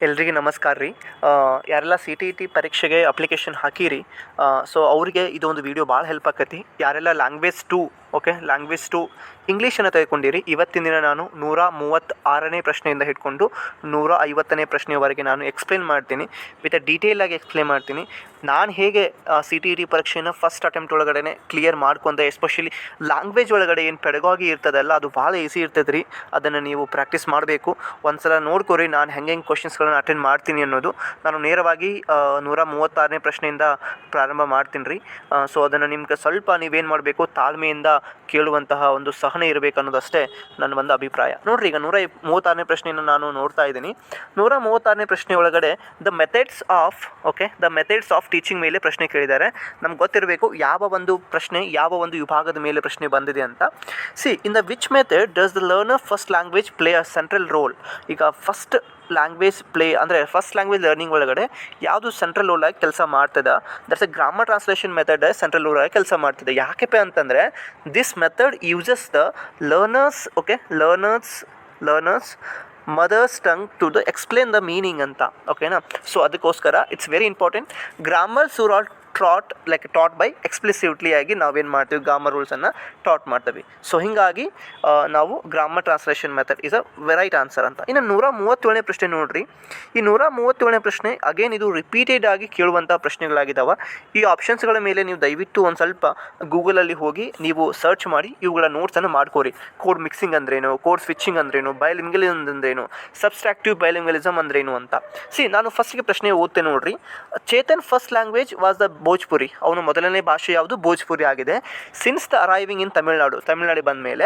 ಎಲ್ರಿಗೂ ನಮಸ್ಕಾರ ರೀ. ಯಾರೆಲ್ಲ ಸಿ ಟಿ ಇ ಟಿ ಪರೀಕ್ಷೆಗೆ ಅಪ್ಲಿಕೇಶನ್ ಹಾಕಿರಿ, ಸೊ ಅವರಿಗೆ ಇದೊಂದು ವಿಡಿಯೋ ಭಾಳ ಹೆಲ್ಪ್ ಆಕತಿ. ಯಾರೆಲ್ಲ ಲ್ಯಾಂಗ್ವೇಜ್ 2 ಲ್ಯಾಂಗ್ವೇಜ್ 2 ಇಂಗ್ಲೀಷನ್ನು ತೆಗೆದುಕೊಂಡಿರಿ, ಇವತ್ತಿನ ದಿನ ನಾನು 136ನೇ ಪ್ರಶ್ನೆಯಿಂದ ಹಿಡ್ಕೊಂಡು 150ನೇ ಪ್ರಶ್ನೆಯವರೆಗೆ ನಾನು ಎಕ್ಸ್ಪ್ಲೇನ್ ಮಾಡ್ತೀನಿ. ವಿತ್ ಡೀಟೇಲಾಗಿ ಎಕ್ಸ್ಪ್ಲೇನ್ ಮಾಡ್ತೀನಿ. ನಾನು ಹೇಗೆ ಸಿ ಟಿ ಇ ಟಿ ಪರೀಕ್ಷೆಯನ್ನು ಫಸ್ಟ್ ಅಟೆಂಪ್ಟ್ ಒಳಗಡೆ ಕ್ಲಿಯರ್ ಮಾಡ್ಕೊಂಡೆ. ಎಸ್ಪೆಷಲಿ ಲ್ಯಾಂಗ್ವೇಜ್ ಒಳಗಡೆ ಏನು ಪೆಡಗಾಗಿ ಇರ್ತದಲ್ಲ, ಅದು ಭಾಳ ಈಸಿ ಇರ್ತದೆ ರೀ. ಅದನ್ನು ನೀವು ಪ್ರಾಕ್ಟೀಸ್ ಮಾಡಬೇಕು. ಒಂದು ಸಲ ನೋಡ್ಕೊರಿ ನಾನು ಹೆಂಗೆ ಕ್ವಶನ್ಸ್ಗಳನ್ನು ಅಟೆಂಡ್ ಮಾಡ್ತೀನಿ ಅನ್ನೋದು. ನಾನು ನೇರವಾಗಿ 136ನೇ ಪ್ರಶ್ನೆಯಿಂದ ಪ್ರಾರಂಭ ಮಾಡ್ತೀನಿ ರೀ. ಸೊ ಅದನ್ನು ನಿಮ್ಗೆ ಸ್ವಲ್ಪ ನೀವೇನು ಮಾಡಬೇಕು, ತಾಳ್ಮೆಯಿಂದ ಕೇಳುವಂತಹ ಒಂದು ಸಹನೆ ಇರಬೇಕು ಅನ್ನೋದಷ್ಟೇ ನನ್ನ ಒಂದು ಅಭಿಪ್ರಾಯ. ನೋಡಿರಿ, ಈಗ 136ನೇ ಪ್ರಶ್ನೆಯನ್ನು ನಾನು ನೋಡ್ತಾ ಇದ್ದೀನಿ. 136ನೇ ಪ್ರಶ್ನೆ ಒಳಗಡೆ ದ ಮೆಥಡ್ಸ್ ಆಫ್ ಟೀಚಿಂಗ್ ಮೇಲೆ ಪ್ರಶ್ನೆ ಕೇಳಿದ್ದಾರೆ. ನಮ್ಗೆ ಗೊತ್ತಿರಬೇಕು ಯಾವ ಒಂದು ಪ್ರಶ್ನೆ ಯಾವ ಒಂದು ವಿಭಾಗದ ಮೇಲೆ ಪ್ರಶ್ನೆ ಬಂದಿದೆ ಅಂತ. In the which method does the learner first language play a central role. ಈಗ first language first language learning ಒಳಗಡೆ ಯಾವುದು ಸೆಂಟ್ರಲ್ ರೋಲ್ ಆಗಿ ಕೆಲಸ ಮಾಡ್ತದೆ? That's a grammar translation method central role ಆಗಿ ಕೆಲಸ ಮಾಡ್ತದೆ. ಯಾಕೆಪ್ಪ ಅಂತಂದರೆ this method uses the learner's mother's tongue to the explain the meaning ಅಂತ. ಓಕೆನಾ? ಸೊ ಅದಕ್ಕೋಸ್ಕರ it's very important. Grammars are taught by explicitly ಆಗಿ ನಾವೇನು ಮಾಡ್ತೀವಿ, ಗ್ರಾಮರ್ ರೂಲ್ಸನ್ನು ಟಾಟ್ ಮಾಡ್ತೀವಿ. ಸೊ ಹೀಗಾಗಿ ನಾವು grammar translation method is a right answer ಅಂತ. ಇನ್ನು 137ನೇ ಪ್ರಶ್ನೆ ನೋಡಿರಿ. ಈ 137ನೇ ಪ್ರಶ್ನೆ ಅಗೇನ್ ಇದು ರಿಪೀಟೆಡ್ ಆಗಿ ಕೇಳುವಂಥ ಪ್ರಶ್ನೆಗಳಾಗಿದ್ದಾವೆ. ಈ ಆಪ್ಷನ್ಸ್ಗಳ ಮೇಲೆ ನೀವು ದಯವಿಟ್ಟು ಒಂದು ಸ್ವಲ್ಪ ಗೂಗಲಲ್ಲಿ ಹೋಗಿ ನೀವು ಸರ್ಚ್ ಮಾಡಿ ಇವುಗಳ ನೋಟ್ಸನ್ನು ಮಾಡ್ಕೋರಿ. ಕೋಡ್ ಮಿಕ್ಸಿಂಗ್ ಅಂದ್ರೇನು, ಕೋಡ್ ಸ್ವಿಚಿಂಗ್ ಅಂದ್ರೇನು, ಬೈಲಿಂಗ್ವಲಿಸಮ್ ಅಂದ್ರೇನು, ಸಬ್ಸ್ಟ್ರಾಕ್ಟಿವ್ ಬೈಲಿಂಗ್ವಲಿಸಮ್ ಅಂದ್ರೇನು ಅಂತ. ನಾನು ಫಸ್ಟ್ಗೆ ಪ್ರಶ್ನೆ ಓದ್ತೇನೆ ನೋಡ್ರಿ. Chetan first language was the Bhojpuri. ಅವನು ಮೊದಲನೇ ಭಾಷೆ ಯಾವುದು? ಭೋಜ್ಪುರಿ ಆಗಿದೆ. ಸಿನ್ಸ್ ದ ಅರೈವಿಂಗ್ ಇನ್ ತಮಿಳ್ನಾಡು ಬಂದ ಮೇಲೆ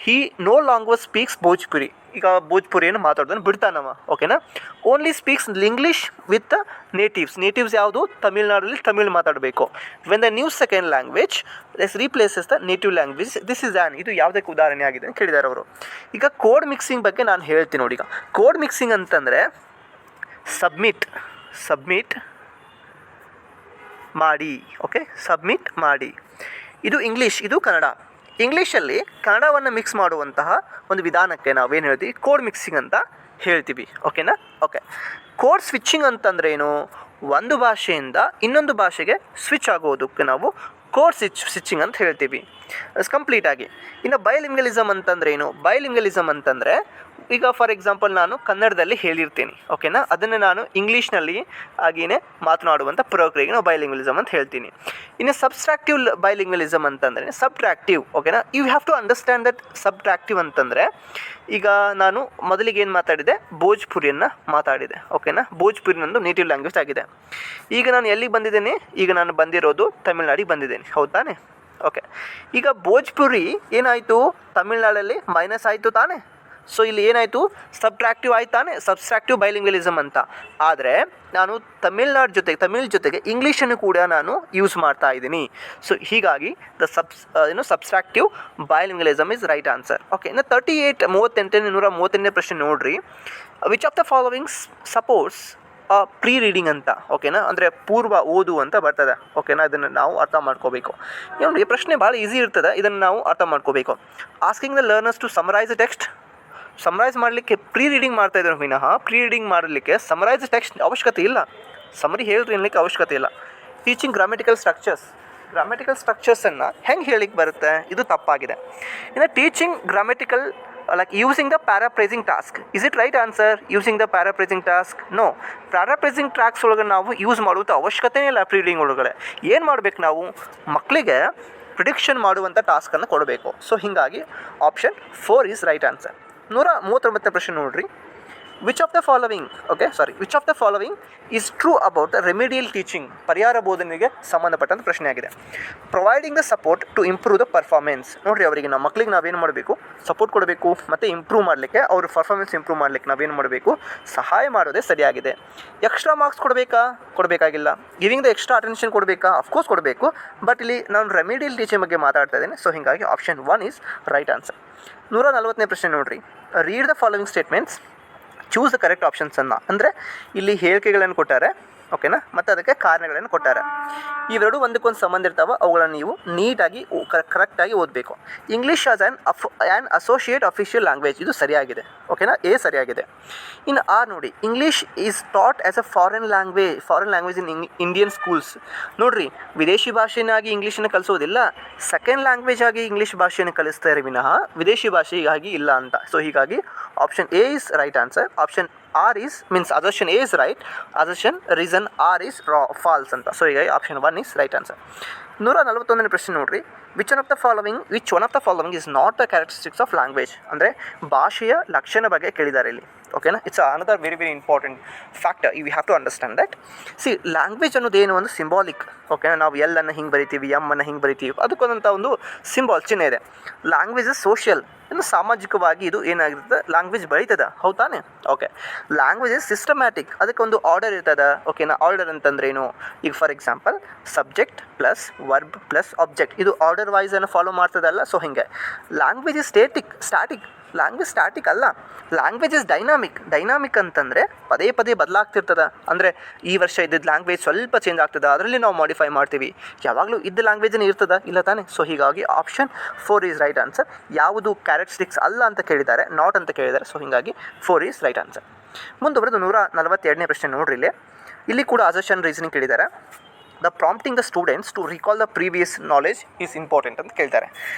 ಹಿ ನೋ ಲಾಂಗ್ವೇಜ್ ಸ್ಪೀಕ್ಸ್ ಭೋಜ್ಪುರಿ. ಈಗ ಭೋಜ್ಪುರಿಯನ್ನು ಮಾತಾಡೋದನ್ನು ಬಿಡ್ತಾನವ. ಓಕೆನಾ? Only speaks English with natives ಯಾವುದು? ತಮಿಳ್ನಾಡಲ್ಲಿ ತಮಿಳ್ ಮಾತಾಡಬೇಕು. When the new second language replaces the native language this is ಇದು ಯಾವುದಕ್ಕೆ ಉದಾಹರಣೆ ಆಗಿದೆ ಅಂತ ಕೇಳಿದ್ದಾರೆ ಅವರು. ಈಗ ಕೋಡ್ ಮಿಕ್ಸಿಂಗ್ ಬಗ್ಗೆ ನಾನು ಹೇಳ್ತೀನಿ ನೋಡಿ. ಈಗ ಕೋಡ್ ಮಿಕ್ಸಿಂಗ್ ಅಂತಂದರೆ ಸಬ್ಮಿಟ್ ಮಾಡಿ. ಸಬ್ಮಿಟ್ ಮಾಡಿ. ಇದು ಇಂಗ್ಲೀಷ್, ಇದು ಕನ್ನಡ. ಇಂಗ್ಲೀಷಲ್ಲಿ ಕನ್ನಡವನ್ನು ಮಿಕ್ಸ್ ಮಾಡುವಂತಹ ಒಂದು ವಿಧಾನಕ್ಕೆ ನಾವೇನು ಹೇಳ್ತೀವಿ? ಕೋಡ್ ಮಿಕ್ಸಿಂಗ್ ಅಂತ ಹೇಳ್ತೀವಿ. ಓಕೆನಾ? ಕೋಡ್ ಸ್ವಿಚ್ಚಿಂಗ್ ಅಂತಂದ್ರೆ ಏನು? ಒಂದು ಭಾಷೆಯಿಂದ ಇನ್ನೊಂದು ಭಾಷೆಗೆ ಸ್ವಿಚ್ ಆಗೋದಕ್ಕೆ ನಾವು ಕೋಡ್ ಸ್ವಿಚ್ಚಿಂಗ್ ಅಂತ ಹೇಳ್ತೀವಿ ಕಂಪ್ಲೀಟಾಗಿ. ಇನ್ನು ಬೈಲಿಂಗ್ವಲಿಸಮ್ ಅಂತಂದ್ರೆ ಏನು? ಬೈಲಿಂಗ್ವಲಿಸಮ್ ಅಂತಂದರೆ ಈಗ ಫಾರ್ ಎಕ್ಸಾಂಪಲ್ ನಾನು ಕನ್ನಡದಲ್ಲಿ ಹೇಳಿರ್ತೀನಿ, ಓಕೆನಾ, ಅದನ್ನು ನಾನು ಇಂಗ್ಲೀಷ್ನಲ್ಲಿ ಆಗಿಯೇ ಮಾತನಾಡುವಂಥ ಪ್ರಕ್ರಿಯೆಗೆ ನಾವು ಬೈಲಿಂಗ್ವಲಿಸಮ್ ಅಂತ ಹೇಳ್ತೀನಿ. ಇನ್ನು ಸಬ್ಸ್ಟ್ರಾಕ್ಟಿವ್ ಬೈಲಿಂಗ್ವಲಿಸಮ್ ಅಂತಂದರೆ ಸಬ್ಟ್ರಾಕ್ಟಿವ್. ಓಕೆನಾ? You have to understand that subtractive ಅಂತಂದರೆ ಈಗ ನಾನು ಮೊದಲಿಗೆ ಏನು ಮಾತಾಡಿದೆ? ಭೋಜ್ಪುರಿಯನ್ನು ಮಾತಾಡಿದೆ. ಓಕೆನಾ? ಭೋಜ್ಪುರಿ ನಂದು ನೇಟಿವ್ ಲ್ಯಾಂಗ್ವೇಜ್ ಆಗಿದೆ. ಈಗ ನಾನು ಎಲ್ಲಿಗೆ ಬಂದಿದ್ದೇನೆ? ಈಗ ನಾನು ಬಂದಿರೋದು ತಮಿಳ್ನಾಡಿಗೆ ಬಂದಿದ್ದೇನೆ. ಹೌದಾನೆ? ಈಗ ಭೋಜ್ಪುರಿ ಏನಾಯಿತು? ತಮಿಳ್ನಾಡಲ್ಲಿ ಮೈನಸ್ ಆಯಿತು ತಾನೇ? ಸೊ ಇಲ್ಲಿ ಏನಾಯಿತು? ಸಬ್ಟ್ರಾಕ್ಟಿವ್ ಆಯ್ತಾನೆ, ಸಬ್ಸ್ಟ್ರಾಕ್ಟಿವ್ ಬೈಲಿಂಗ್ವಲಿಸಮ್ ಅಂತ. ಆದರೆ ನಾನು ತಮಿಳ್ ಜೊತೆಗೆ ಇಂಗ್ಲೀಷನ್ನು ಕೂಡ ನಾನು ಯೂಸ್ ಮಾಡ್ತಾ ಇದ್ದೀನಿ. ಸೊ ಹೀಗಾಗಿ subtractive bilingualism is right answer. ಇನ್ನು 138ನೇ ಪ್ರಶ್ನೆ ನೋಡ್ರಿ. Which of the following supports pre reading ಅಂತ. ಓಕೆನಾ? ಅಂದರೆ ಪೂರ್ವ ಓದು ಅಂತ ಬರ್ತದೆ. ಓಕೆನಾ? ಇದನ್ನು ನಾವು ಅರ್ಥ ಮಾಡ್ಕೋಬೇಕು. ಈ ಪ್ರಶ್ನೆ ಭಾಳ ಈಸಿ ಇರ್ತದೆ, ಇದನ್ನು ನಾವು ಅರ್ಥ ಮಾಡ್ಕೋಬೇಕು. Asking the learners to summarise the text. Summarise ಮಾಡಲಿಕ್ಕೆ ಪ್ರೀ ರೀಡಿಂಗ್ ಮಾಡ್ತಾ ಇದ್ದಾರೆ ವಿನಃ ಪ್ರೀ ರೀಡಿಂಗ್ ಮಾಡಲಿಕ್ಕೆ ಸಮರೈಸ್ ಟೆಕ್ಸ್ಟ್ ಅವಶ್ಯಕತೆ ಇಲ್ಲ. ಸಮರಿ ಹೇಳ್ರಿ ಅನ್ನಲಿಕ್ಕೆ ಅವಶ್ಯಕತೆ ಇಲ್ಲ. ಟೀಚಿಂಗ್ ಗ್ರಾಮೆಟಿಕಲ್ ಸ್ಟ್ರಕ್ಚರ್ಸನ್ನು ಹೆಂಗೆ ಹೇಳಿಕ್ಕೆ ಬರುತ್ತೆ? ಇದು ತಪ್ಪಾಗಿದೆ. ಇನ್ನು teaching grammatical using the paraphrasing task. Is it right answer? Using the paraphrasing task? No. Paraphrasing tracks ಒಳಗೆ ನಾವು ಯೂಸ್ ಮಾಡುವಂಥ ಅವಶ್ಯಕತೆನೇ ಇಲ್ಲ. ಪ್ರೀ ರೀಡಿಂಗ್ ಒಳಗಡೆ ಏನು ಮಾಡಬೇಕು? ನಾವು ಮಕ್ಕಳಿಗೆ ಪ್ರಿಡಿಕ್ಷನ್ ಮಾಡುವಂಥ ಟಾಸ್ಕನ್ನು ಕೊಡಬೇಕು. ಸೊ ಹೀಗಾಗಿ ಆಪ್ಷನ್ 4 ಈಸ್ ರೈಟ್ ಆನ್ಸರ್. 139ನೇ ಪ್ರಶ್ನೆ ನೋಡ್ರಿ. Which of the following is true about the remedial teaching. ಪರಿಹಾರ ಬೋಧನೆಗೆ ಸಂಬಂಧಪಟ್ಟಂಥ ಪ್ರಶ್ನೆ ಆಗಿದೆ. Providing the support to improve the performance. ನೋಡಿರಿ, ಅವರಿಗೆ ನಮ್ಮ ಮಕ್ಕಳಿಗೆ ನಾವೇನು ಮಾಡಬೇಕು? ಸಪೋರ್ಟ್ ಕೊಡಬೇಕು ಮತ್ತು ಇಂಪ್ರೂವ್ ಮಾಡಲಿಕ್ಕೆ, ಅವ್ರ ಪರ್ಫಾರ್ಮೆನ್ಸ್ ಇಂಪ್ರೂವ್ ಮಾಡಲಿಕ್ಕೆ ನಾವೇನು ಮಾಡಬೇಕು? ಸಹಾಯ ಮಾಡೋದೇ ಸರಿಯಾಗಿದೆ. ಎಕ್ಸ್ಟ್ರಾ ಮಾರ್ಕ್ಸ್ ಕೊಡಬೇಕಾಗಿಲ್ಲ. ಗಿವಿಂಗ್ ದ ಎಕ್ಸ್ಟ್ರಾ ಅಟೆನ್ಷನ್ ಕೊಡಬೇಕಾ? ಅಫ್ಕೋರ್ಸ್ ಕೊಡಬೇಕು. ಬಟ್ ಇಲ್ಲಿ ನಾನು ರೆಮಿಡಿಯಲ್ ಟೀಚಿಂಗ್ ಬಗ್ಗೆ ಮಾತಾಡ್ತಾ ಇದ್ದೇನೆ. ಸೊ ಹೀಗಾಗಿ ಆಪ್ಷನ್ 1 ಈಸ್ ರೈಟ್ ಆನ್ಸರ್. 140ನೇ ಪ್ರಶ್ನೆ ನೋಡಿರಿ. Read the following statements, choose the correct ಆಪ್ಷನ್ಸನ್ನು. ಅಂದರೆ ಇಲ್ಲಿ ಹೇಳಿಕೆಗಳನ್ನು ಕೊಟ್ಟಾರೆ. ಓಕೆನಾ, ಮತ್ತು ಅದಕ್ಕೆ ಕಾರಣಗಳನ್ನು ಕೊಟ್ಟಾರೆ. ಇವೆರಡು ಒಂದಕ್ಕೊಂದು ಸಂಬಂಧ ಇರ್ತಾವೆ, ಅವುಗಳನ್ನು ನೀವು ನೀಟಾಗಿ ಕರೆಕ್ಟಾಗಿ ಓದಬೇಕು. English as an associate official language, ಇದು ಸರಿಯಾಗಿದೆ. ಓಕೆನಾ, ಎ ಸರಿಯಾಗಿದೆ. ಇನ್ನು ಆರ್ ನೋಡಿ, English is taught as a foreign language in Indian schools. ನೋಡಿರಿ, ವಿದೇಶಿ ಭಾಷೆಯಾಗಿ ಇಂಗ್ಲೀಷನ್ನು ಕಲಿಸೋದಿಲ್ಲ, ಸೆಕೆಂಡ್ ಲ್ಯಾಂಗ್ವೇಜ್ ಆಗಿ ಇಂಗ್ಲೀಷ್ ಭಾಷೆಯನ್ನು ಕಲಿಸ್ತಾರೆ ವಿನಃ ವಿದೇಶಿ ಭಾಷೆಗಾಗಿ ಇಲ್ಲ ಅಂತ. ಸೊ ಹೀಗಾಗಿ option A is right answer. Option R is means assertion A is right, assertion reason R is false ಅಂತ. ಸೊ ಹೀಗಾಗಿ ಆಪ್ಷನ್ 1 ಈಸ್ ರೈಟ್ ಆನ್ಸರ್. 141ನೇ ಪ್ರಶ್ನೆ ನೋಡ್ರಿ, which one of the following is not the characteristics of language. ಅಂದರೆ ಭಾಷೆಯ ಲಕ್ಷಣ ಬಗ್ಗೆ ಕೇಳಿದ್ದಾರೆ ಇಲ್ಲಿ. ಓಕೆನಾ, it's another very important factor. You have to understand that. Language ಅನ್ನೋದೇನು ಒಂದು ಸಿಂಬಾಲಿಕ್. ಓಕೆನಾ, ನಾವು ಎಲ್ ಅನ್ನು ಹಿಂಗೆ ಬರಿತೀವಿ, ಎಮ್ ಅನ್ನು ಹಿಂಗೆ ಬರಿತೀವಿ, ಅದಕ್ಕೊಂದಂಥ ಒಂದು ಚಿಹ್ನೆ ಇದೆ. ಲ್ಯಾಂಗ್ವೇಜ್ ಇಸ್ ಸೋಷಿಯಲ್, ಇನ್ನು ಸಾಮಾಜಿಕವಾಗಿ ಇದು ಏನಾಗಿರ್ತದೆ, ಲ್ಯಾಂಗ್ವೇಜ್ ಬೆಳೀತದೆ, ಹೌದು ತಾನೆ? ಓಕೆ, ಲ್ಯಾಂಗ್ವೇಜ್ ಇಸ್ ಸಿಸ್ಟಮ್ಯಾಟಿಕ್, ಅದಕ್ಕೆ ಒಂದು ಆರ್ಡರ್ ಇರ್ತದೆ. ಓಕೆನಾ, ಆರ್ಡರ್ ಅಂತಂದ್ರೆ ಏನು? ಈಗ for example subject plus verb plus object, ಇದು ಆರ್ಡರ್ ವೈಸನ್ನು ಫಾಲೋ ಮಾಡ್ತದಲ್ಲ. ಸೊ ಹಿಂಗೆ language is static, language static ಅಲ್ಲ. ಲ್ಯಾಂಗ್ವೇಜ್ ಇಸ್ ಡೈನಾಮಿಕ್ ಅಂತಂದರೆ ಪದೇ ಪದೇ ಬದಲಾಗ್ತಿರ್ತದೆ. ಅಂದರೆ ಈ ವರ್ಷ ಇದ್ದಿದ್ದು ಲ್ಯಾಂಗ್ವೇಜ್ ಸ್ವಲ್ಪ ಚೇಂಜ್ ಆಗ್ತದೆ, ಅದರಲ್ಲಿ ನಾವು ಮಾಡಿಫೈ ಮಾಡ್ತೀವಿ. ಯಾವಾಗಲೂ ಇದ್ದ ಲ್ಯಾಂಗ್ವೇಜೇ ಇರ್ತದೆ, ಇಲ್ಲ ತಾನೆ? ಸೊ ಹೀಗಾಗಿ ಆಪ್ಷನ್ 4 ಈಸ್ ರೈಟ್ ಆನ್ಸರ್. ಯಾವುದು ಕ್ಯಾರೆಕ್ಟರಿಸ್ಟಿಕ್ಸ್ ಅಲ್ಲ ಅಂತ ಕೇಳಿದ್ದಾರೆ, ನಾಟ್ ಅಂತ ಕೇಳಿದ್ದಾರೆ. ಸೊ ಹೀಗಾಗಿ 4 ಈಸ್ ರೈಟ್ ಆನ್ಸರ್. ಮುಂದುವರೆದು 142ನೇ ಪ್ರಶ್ನೆ ನೋಡ್ರಿ. ಇಲ್ಲಿ ಕೂಡ assertion ರೀಸನಿಂಗ್ ಕೇಳಿದ್ದಾರೆ. The prompting the students to recall the previous knowledge is important ಅಂತ ಕೇಳ್ತಾರೆ.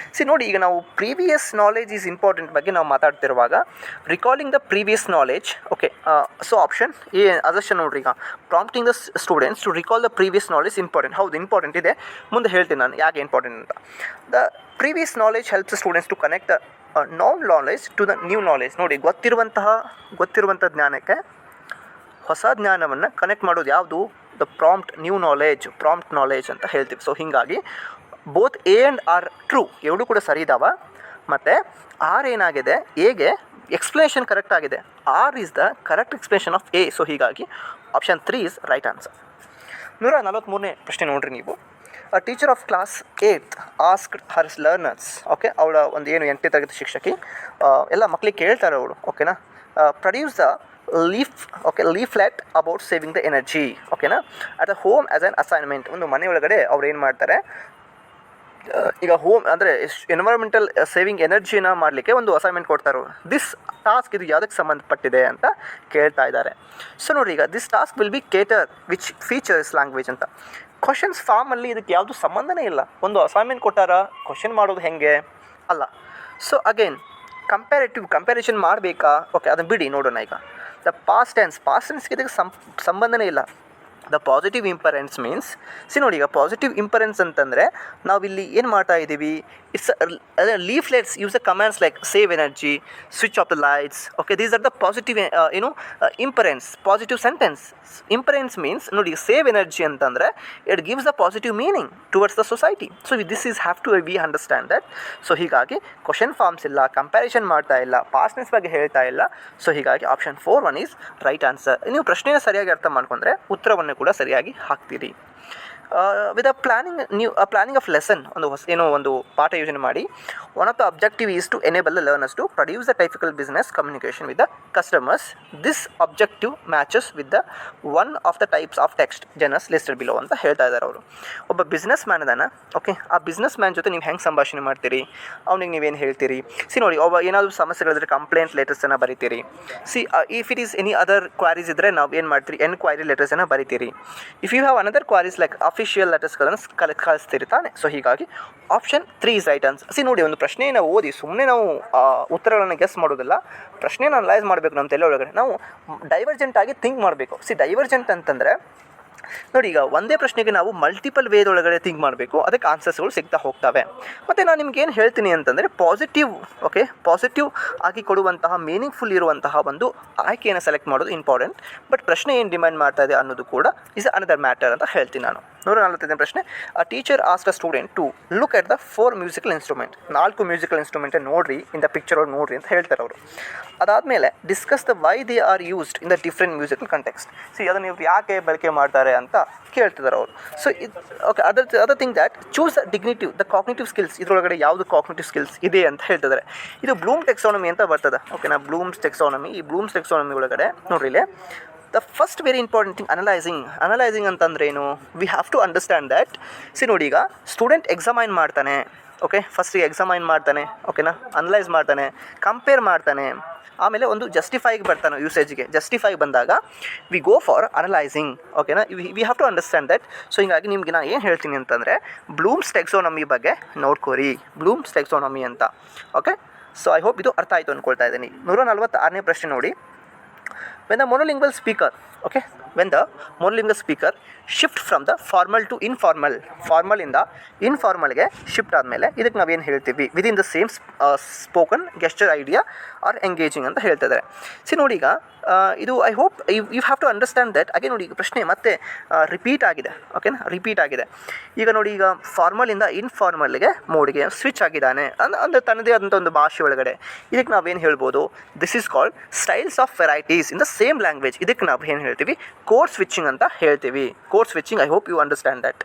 ನೋಡಿ, ಈಗ ನಾವು ಪ್ರೀವಿಯಸ್ ನಾಲೆಜ್ ಈಸ್ ಇಂಪಾರ್ಟೆಂಟ್ ಬಗ್ಗೆ ನಾವು ಮಾತಾಡ್ತಿರುವಾಗ recalling the previous knowledge, okay, so option A assertion ನೋಡ್ರಿ. ಈಗ prompting the students to recall the previous knowledge important. ಹೌದು, ಇಂಪಾರ್ಟೆಂಟ್ ಇದೆ, ಮುಂದೆ ಹೇಳ್ತೀನಿ ನಾನು ಯಾಕೆ ಇಂಪಾರ್ಟೆಂಟ್ ಅಂತ. The previous knowledge helps the students to connect the known knowledge to the new knowledge. ನೋಡಿ, ಗೊತ್ತಿರುವಂಥ ಜ್ಞಾನಕ್ಕೆ ಹೊಸ ಜ್ಞಾನವನ್ನು ಕನೆಕ್ಟ್ ಮಾಡೋದು ಯಾವುದು? ದ ಪ್ರಾಂಪ್ಟ್ ನಾಲೆಜ್ ಅಂತ ಹೇಳ್ತೀವಿ. ಸೊ ಹೀಗಾಗಿ both A and R true, ಎರಡೂ ಕೂಡ ಸರಿ ಇದ್ದಾವೆ. ಮತ್ತು ಆರ್ ಏನಾಗಿದೆ, ಎಗೆ ಎಕ್ಸ್ಪ್ಲನೇಷನ್ ಕರೆಕ್ಟ್ ಆಗಿದೆ. R is the correct explanation of A. So ಹೀಗಾಗಿ ಆಪ್ಷನ್ 3 ಈಸ್ ರೈಟ್ ಆನ್ಸರ್. 143ನೇ ಪ್ರಶ್ನೆ ನೋಡ್ರಿ ನೀವು. A teacher of class 8th asked her learners. Okay, ಅವಳ ಒಂದು ಏನು 8ನೇ ತರಗತಿ ಶಿಕ್ಷಕಿ ಎಲ್ಲ ಮಕ್ಕಳಿಗೆ ಕೇಳ್ತಾರೆ ಅವಳು. ಓಕೆನಾ, produce the leaflet about saving the energy. ಓಕೆನಾ, at the home as an assignment. ಒಂದು ಮನೆಯೊಳಗಡೆ ಅವ್ರು ಏನು ಮಾಡ್ತಾರೆ, ಈಗ ಹೋಮ್ ಅಂದರೆ ಎನ್ವೈರನ್ಮೆಂಟಲ್ ಸೇವಿಂಗ್ ಎನರ್ಜಿನ ಮಾಡಲಿಕ್ಕೆ ಒಂದು ಅಸೈನ್ಮೆಂಟ್ ಕೊಡ್ತಾರೆ. ದಿಸ್ ಟಾಸ್ಕ್ ಇದು ಯಾವುದಕ್ಕೆ ಸಂಬಂಧಪಟ್ಟಿದೆ ಅಂತ ಕೇಳ್ತಾ ಇದ್ದಾರೆ. ಸೊ ನೋಡಿ, ಈಗ this task will be cater which features language ಅಂತ. ಕ್ವಶನ್ಸ್ ಫಾರ್ಮಲ್ಲಿ ಇದಕ್ಕೆ ಯಾವುದು ಸಂಬಂಧನೇ ಇಲ್ಲ. ಒಂದು ಅಸೈನ್ಮೆಂಟ್ ಕೊಟ್ಟಾರ, ಕ್ವಶನ್ ಮಾಡೋದು ಹೆಂಗೆ ಅಲ್ಲ. ಸೊ ಅಗೇನ್ ಕಂಪ್ಯಾರಿಸನ್ ಮಾಡಬೇಕಾ? ಓಕೆ, ಅದನ್ನು ಬಿಡಿ, ನೋಡೋಣ. ಈಗ ದ ಪಾಸ್ಟ್ ಟೆನ್ಸ್ಗೆ ಇದಕ್ಕೆ ಸಂಬಂಧನೇ ಇಲ್ಲ. ದ ಪಾಸಿಟಿವ್ ಇಂಪರೆನ್ಸ್ ಮೀನ್ಸ್, ನೋಡಿ, ಈಗ ಪಾಸಿಟಿವ್ ಇಂಪರೆನ್ಸ್ ಅಂತಂದರೆ ನಾವಿಲ್ಲಿ ಏನು ಮಾಡ್ತಾ ಇದ್ದೀವಿ, it's leaflets use the commands like save energy, switch off the lights. Okay, these are the positive inference, positive sentence. Inference means ನೋಡಿ, ಸೇವ್ ಎನರ್ಜಿ ಅಂತಂದರೆ it gives the positive meaning towards the society. So this is have to we understand that. So ಹೀಗಾಗಿ question forms ಇಲ್ಲ, comparison ಮಾಡ್ತಾ ಇಲ್ಲ, ಪಾಸ್ಟ್ನೆಸ್ ಬಗ್ಗೆ ಹೇಳ್ತಾ ಇಲ್ಲ. So ಹೀಗಾಗಿ ಆಪ್ಷನ್ 4 ಈಸ್ ರೈಟ್ ಆನ್ಸರ್. ನೀವು ಪ್ರಶ್ನೆನ ಸರಿಯಾಗಿ ಅರ್ಥ ಮಾಡ್ಕೊಂಡ್ರೆ ಉತ್ತರವನ್ನು ಕೂಡ ಸರಿಯಾಗಿ ಹಾಕ್ತೀರಿ. ವಿತ್ ಪ್ಲಾನಿಂಗ್ ಆಫ್ ಲೆಸನ್, ಒಂದು ಪಾಠ ಯೋಜನೆ ಮಾಡಿ. One of the objective is to enable the learners to produce the typical business communication with the customers. This objective matches with the one of the types of text genres listed below ಅಂತ ಹೇಳ್ತಾ ಇದ್ದಾರೆ ಅವರು. ಒಬ್ಬ businessman ಅದಾನ. Okay, ಆ businessman ಜೊತೆ ನೀವು ಹೆಂಗೆ ಸಂಭಾಷಣೆ ಮಾಡ್ತೀರಿ, ಅವನಿಗೆ ನೀವೇನು ಹೇಳ್ತೀರಿ? ನೋಡಿ, ಒಬ್ಬ ಏನಾದರೂ ಸಮಸ್ಯೆಗಳಿದ್ರೆ ಕಂಪ್ಲೇಂಟ್ ಲೆಟರ್ಸನ್ನು ಬರೀತೀರಿ. If it is any other queries ಇದ್ದರೆ ನಾವು ಏನು ಮಾಡ್ತೀರಿ, ಎನ್ಕ್ವೈರಿ ಲೆಟರ್ಸನ್ನು ಬರೀತೀರಿ. If you have another queries like official ಲೆಟರ್ಸ್ಗಳನ್ನು ಕಳಿಸ್ತೀರಿ ತಾನೆ. ಸೊ ಹೀಗಾಗಿ ಆಪ್ಷನ್ 3 ಈಸ್ ರೈಟ್ ಆನ್ಸರ್. ನೋಡಿ, ಒಂದು ಪ್ರಶ್ನೆಯನ್ನು ಓದಿ ಸುಮ್ಮನೆ ನಾವು ಉತ್ತರಗಳನ್ನು ಗೆಸ್ ಮಾಡೋದಿಲ್ಲ, ಪ್ರಶ್ನೆಯನ್ನು ಅನಲೈಸ್ ಮಾಡಬೇಕು. ನಮ್ಮ ತಲೆ ಒಳಗಡೆ ನಾವು ಡೈವರ್ಜೆಂಟ್ ಆಗಿ ಥಿಂಕ್ ಮಾಡಬೇಕು. ಡೈವರ್ಜೆಂಟ್ ಅಂತಂದರೆ ನೋಡಿ, ಈಗ ಒಂದೇ ಪ್ರಶ್ನೆಗೆ ನಾವು ಮಲ್ಟಿಪಲ್ ವೇದೊಳಗಡೆ ಥಿಂಕ್ ಮಾಡಬೇಕು, ಅದಕ್ಕೆ ಆನ್ಸರ್ಸ್ಗಳು ಸಿಗ್ತಾ ಹೋಗ್ತವೆ. ಮತ್ತು ನಾನು ನಿಮ್ಗೆ ಏನು ಹೇಳ್ತೀನಿ ಅಂತಂದರೆ ಪಾಸಿಟಿವ್ ಆಗಿ ಕೊಡುವಂತಹ ಮೀನಿಂಗ್ಫುಲ್ ಇರುವಂತಹ ಒಂದು ಆಯ್ಕೆಯನ್ನು ಸೆಲೆಕ್ಟ್ ಮಾಡೋದು ಇಂಪಾರ್ಟೆಂಟ್. ಬಟ್ ಪ್ರಶ್ನೆ ಏನು ಡಿಮ್ಯಾಂಡ್ ಮಾಡ್ತಾ ಇದೆ ಅನ್ನೋದು ಕೂಡ ಇಸ್ ಅನದರ್ ಮ್ಯಾಟರ್ ಅಂತ ಹೇಳ್ತೀನಿ ನಾನು. 145ನೇ ಪ್ರಶ್ನೆ. A teacher asked a student to look at the 4 musical instrument. 4 musical instrument ನೋಡ್ರಿ, ಇನ್ ದ ಪಿಕ್ಚರ್ ಅವ್ರು ನೋಡ್ರಿ ಅಂತ ಹೇಳ್ತಾರೆ ಅವರು. ಅದಾದಮೇಲೆ discuss the why they are used in the different musical context. ಅದನ್ನು ಇವ್ರು ಯಾಕೆ ಬಳಕೆ ಮಾಡ್ತಾರೆ ಅಂತ ಕೇಳ್ತಿದ್ದಾರೆ ಅವರು. So okay, other thing that choose the cognitive skills. ಇದರೊಳಗಡೆ ಯಾವುದು ಕಾಗ್ನಿಟಿವ್ ಸ್ಕಿಲ್ಸ್ ಇದೆ ಅಂತ ಹೇಳ್ತಿದ್ದಾರೆ. ಇದು ಬ್ಲೂಮ್ ಟೆಕ್ಸಾನಮಿ ಅಂತ ಬರ್ತದೆ. ಓಕೆನಾ, ಬ್ಲೂಮ್ಸ್ ಟೆಕ್ಸಾನಮಿ. ಈ ಬ್ಲೂಮ್ಸ್ ಟೆಕ್ಸಾನಮಿ ಒಳಗಡೆ ನೋಡ್ರಿ, the first very important thing analysing ಅಂತಂದ್ರೆ ಏನು, we have to understand that. ನೋಡಿ ಈಗ ಸ್ಟೂಡೆಂಟ್ ಎಕ್ಸಾಮೈನ್ ಮಾಡ್ತಾನೆ, ಓಕೆ, ಫಸ್ಟಿಗೆ ಎಕ್ಸಾಮೈನ್ ಮಾಡ್ತಾನೆ, ಓಕೆನಾ, ಅನಲೈಸ್ ಮಾಡ್ತಾನೆ, ಕಂಪೇರ್ ಮಾಡ್ತಾನೆ, ಆಮೇಲೆ ಒಂದು ಜಸ್ಟಿಫೈಗೆ ಬರ್ತಾನೆ, ಯೂಸೇಜ್ಗೆ ಜಸ್ಟಿಫೈ ಬಂದಾಗ ವಿ ಗೋ ಫಾರ್ ಅನಲೈಸಿಂಗ್, ಓಕೆನಾ. We have to understand that. So ಹಿಂಗಾಗಿ ನಿಮ್ಗೆ ನಾನು ಏನು ಹೇಳ್ತೀನಿ ಅಂತಂದರೆ ಬ್ಲೂಮ್ಸ್ ಟೆಕ್ಸಾನಮಿ ಬಗ್ಗೆ ನೋಡ್ಕೋರಿ, ಬ್ಲೂಮ್ಸ್ ಟೆಕ್ಸಾನಮಿ ಅಂತ, ಓಕೆ. ಸೊ ಐ ಹೋಪ್ ಇದು ಅರ್ಥ ಆಯಿತು ಅಂದ್ಕೊಳ್ತಾ ಇದ್ದೀನಿ. 146ನೇ ಪ್ರಶ್ನೆ ನೋಡಿ. when the monolingual speaker okay when the monolingual speaker shift from the formal to informal, formal ಇಂದ ಇನ್ಫಾರ್ಮಲ್ಗೆ ಶಿಫ್ಟ್ ಆದಮೇಲೆ ಇದಕ್ಕೆ ನಾವೇನು ಹೇಳ್ತೀವಿ, within the same spoken gesture idea are engaging ಅಂತ ಹೇಳ್ತಿದ್ದಾರೆ. ನೋಡಿ ಈಗ ಇದು I hope you have to understand that. ಹಾಗೆ ನೋಡಿ ಈಗ ಪ್ರಶ್ನೆ ಮತ್ತೆ ರಿಪೀಟ್ ಆಗಿದೆ, ಓಕೆನಾ, ರಿಪೀಟ್ ಆಗಿದೆ. ಈಗ ನೋಡಿ ಈಗ ಫಾರ್ಮಲಿಂದ ಇನ್ಫಾರ್ಮಲ್ಗೆ ಮೋಡ್ಗೆ ಸ್ವಿಚ್ ಆಗಿದ್ದಾನೆ ಅಂದರೆ ತನ್ನದೇ ಆದಂಥ ಒಂದು ಭಾಷೆ ಒಳಗಡೆ. ಇದಕ್ಕೆ ನಾವೇನು ಹೇಳ್ಬೋದು, this is called styles of varieties in the same language. ಇದಕ್ಕೆ ನಾವು ಏನು ಹೇಳ್ತೀವಿ, ಕೋಡ್ ಸ್ವಿಚಿಂಗ್ ಅಂತ ಹೇಳ್ತೀವಿ. Code switching, I hope you understand that.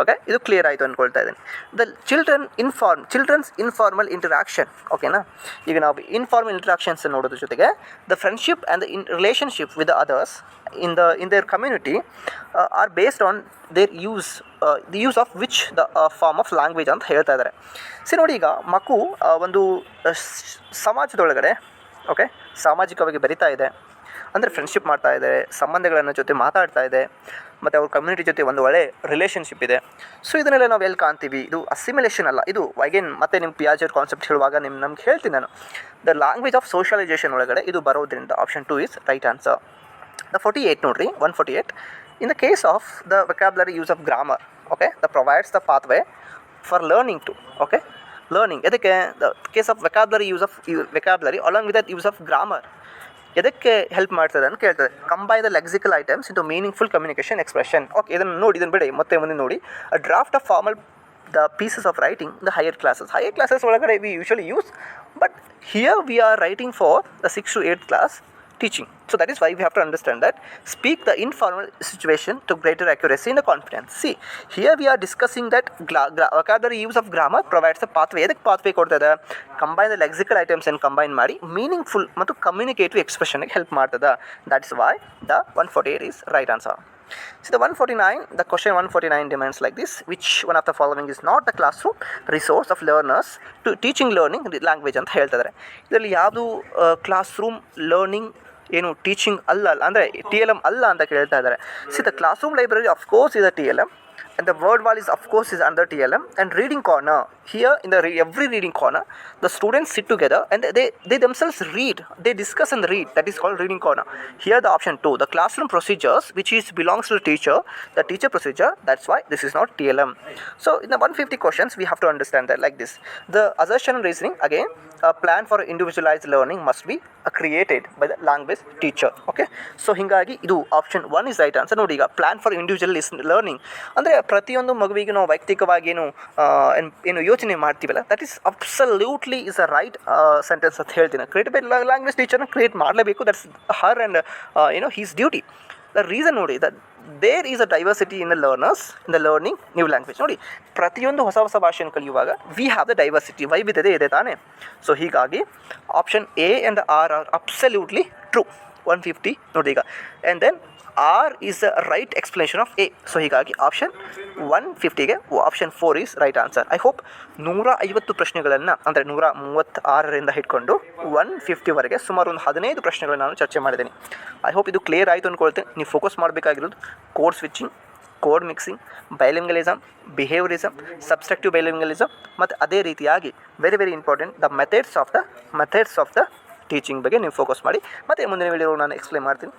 Okay, ಇದು ಕ್ಲಿಯರ್ ಆಯಿತು ಅಂದ್ಕೊಳ್ತಾ ಇದ್ದೀನಿ. ದ ಚಿಲ್ಡ್ರನ್ಸ್ ಇನ್ಫಾರ್ಮಲ್ ಇಂಟರಾಕ್ಷನ್, ಓಕೆನಾ. ಈಗ ನಾವು ಇನ್ಫಾರ್ಮಲ್ ಇಂಟರಾಕ್ಷನ್ಸ್ ನೋಡೋದ್ರ ಜೊತೆಗೆ the friendship and the relationship with the others in their community are based on their the use of which the form of language ಅಂತ ಹೇಳ್ತಾ ಇದ್ದಾರೆ. ನೋಡಿ ಈಗ ಮಗು ಒಂದು ಸಮಾಜದೊಳಗಡೆ, ಓಕೆ, ಸಾಮಾಜಿಕವಾಗಿ ಬೆರೀತಾ ಇದೆ ಅಂದರೆ ಫ್ರೆಂಡ್ಶಿಪ್ ಮಾಡ್ತಾ ಇದೆ, ಸಂಬಂಧಗಳನ್ನು ಜೊತೆ ಮಾತಾಡ್ತಾ ಇದೆ, ಮತ್ತು ಅವ್ರ ಕಮ್ಯುನಿಟಿ ಜೊತೆ ಒಂದು ಒಳ್ಳೆ ರಿಲೇಷನ್ಶಿಪ್ ಇದೆ. ಸೊ ಇದನ್ನೆಲ್ಲ ನಾವು ಎಲ್ಲಿ ಕಾಣ್ತೀವಿ, ಇದು ಅಸಿಮಿಲೇಷನ್ ಅಲ್ಲ, ಇದು ಅಗೇನ್ ಮತ್ತೆ ನಿಮ್ಮ ಪಿಯಾಜೆಟ್ ಕಾನ್ಸೆಪ್ಟ್ ಹೇಳುವಾಗ ನಮ್ಗೆ ಹೇಳ್ತೀನಿ ನಾನು, ದ ಲ್ಯಾಂಗ್ವೇಜ್ ಆಫ್ ಸೋಷಲೈಸೇಷನ್ ಒಳಗಡೆ ಇದು ಬರೋದ್ರಿಂದ option 2 is right answer. The 48 ನೋಡ್ರಿ, 148. In the case of the vocabulary use of grammar, okay, that provides the pathway for learning to, okay, learning. ಎದಕ್ಕೆ the case of vocabulary use of vocabulary along with that use of grammar ಎದಕ್ಕೆ help ಮಾಡ್ತದೆ ಅಂತ ಕೇಳ್ತದೆ. Combine the lexical items into meaningful communication expression. Okay, ಇದನ್ನು ನೋಡಿ, ಇದನ್ನು ಬಿಡಿ, ಮತ್ತೆ ಮುಂದೆ ನೋಡಿ. A draft of formal the pieces of writing the higher classes ಒಳಗಡೆ we usually use, but here we are writing for the 6th to 8th class teaching. So that is why we have to understand that speak the informal situation to greater accuracy and confidence. See, here we are discussing that vocabulary use of grammar provides a pathway. eduk pathway ಕೊಡ್ತದೆ, combine the lexical items and combine ಮಾಡಿ meaningful ಮತ್ತು communicative expression ಗೆ help ಮಾಡ್ತದೆ. That is why the 148 is right answer. So the 149, the question 149 demands like this: which one of the following is not the classroom resource of learners to teaching learning language ಅಂತ ಹೇಳ್ತಿದ್ದಾರೆ. ಇದರಲ್ಲಿ ಯಾವುದು class room learning ಏನು teaching ಅಲ್ಲ ಅಂದರೆ TLM ಅಲ್ಲ ಅಂತ ಕೇಳ್ತಾ ಇದ್ದಾರೆ. C the class room library of course is a TLM, and the word wall is of course is under TLM, and reading corner, here in the every reading corner the students sit together and they themselves read, they discuss and read, that is called reading corner. Here the option 2, the classroom procedures which is belongs to the teacher procedure, that's why this is not TLM. So in the 150 questions we have to understand that like this. The assertion and reasoning, again a plan for individualized learning must be created by the language teacher. Okay, so ಹಿಂಗಾಗಿ ಇದು option 1 is right answer. ನೋಡಿ ಈಗ plan for individual learning ಅಂದರೆ ಪ್ರತಿಯೊಂದು ಮಗುವಿಗೆ ನಾವು ವೈಯಕ್ತಿಕವಾಗಿ ಏನು ಯೋಚನೆ ಮಾಡ್ತೀವಲ್ಲ, that is absolutely is a right sentence ಅಂತ ಹೇಳ್ತೀನಿ. ಕ್ರಿಯೇಟ್ ಬೈ ಲ್ಯಾಂಗ್ವೇಜ್ ಟೀಚರ್ನ ಕ್ರಿಯೇಟ್ ಮಾಡಲೇಬೇಕು, that's her and he's duty. The reason ನೋಡಿ, that there is a diversity in the learners in the learning new language. ನೋಡಿ ಪ್ರತಿಯೊಂದು ಹೊಸ ಭಾಷೆಯನ್ನು ಕಲಿಯುವಾಗ ವಿ ಹ್ಯಾವ್ ದ ಡೈವರ್ಸಿಟಿ, ವೈವಿಧ್ಯತೆ ಇದೆ ತಾನೇ. ಸೊ ಹೀಗಾಗಿ option A and R R absolutely true. 150 ನೋಡಿ ಈಗ, and then R is the right explanation of A. So ಹೀಗಾಗಿ ಆಪ್ಷನ್ 150ಗೆ option 4 is right answer. I hope 150 ಪ್ರಶ್ನೆಗಳನ್ನು ಅಂದರೆ 136ರಿಂದ ಹಿಡ್ಕೊಂಡು 150ವರೆಗೆ ಸುಮಾರು ಒಂದು 15 ಪ್ರಶ್ನೆಗಳನ್ನು ನಾನು ಚರ್ಚೆ ಮಾಡಿದ್ದೀನಿ. ಐ ಹೋಪ್ ಇದು ಕ್ಲಿಯರ್ ಆಯಿತು ಅಂದ್ಕೊಳ್ತೇನೆ. ನೀವು ಫೋಕಸ್ ಮಾಡಬೇಕಾಗಿರೋದು code switching, code mixing, bilingualism, behaviourism, subtractive bilingualism, ಮತ್ತು ಅದೇ ರೀತಿಯಾಗಿ very very important the methods of the teaching ಬಗ್ಗೆ ನೀವು ಫೋಕಸ್ ಮಾಡಿ. ಮತ್ತು ಮುಂದಿನ ವಿಡಿಯೋ ನಾನು ಎಕ್ಸ್ಪ್ಲೇನ್ ಮಾಡ್ತೀನಿ.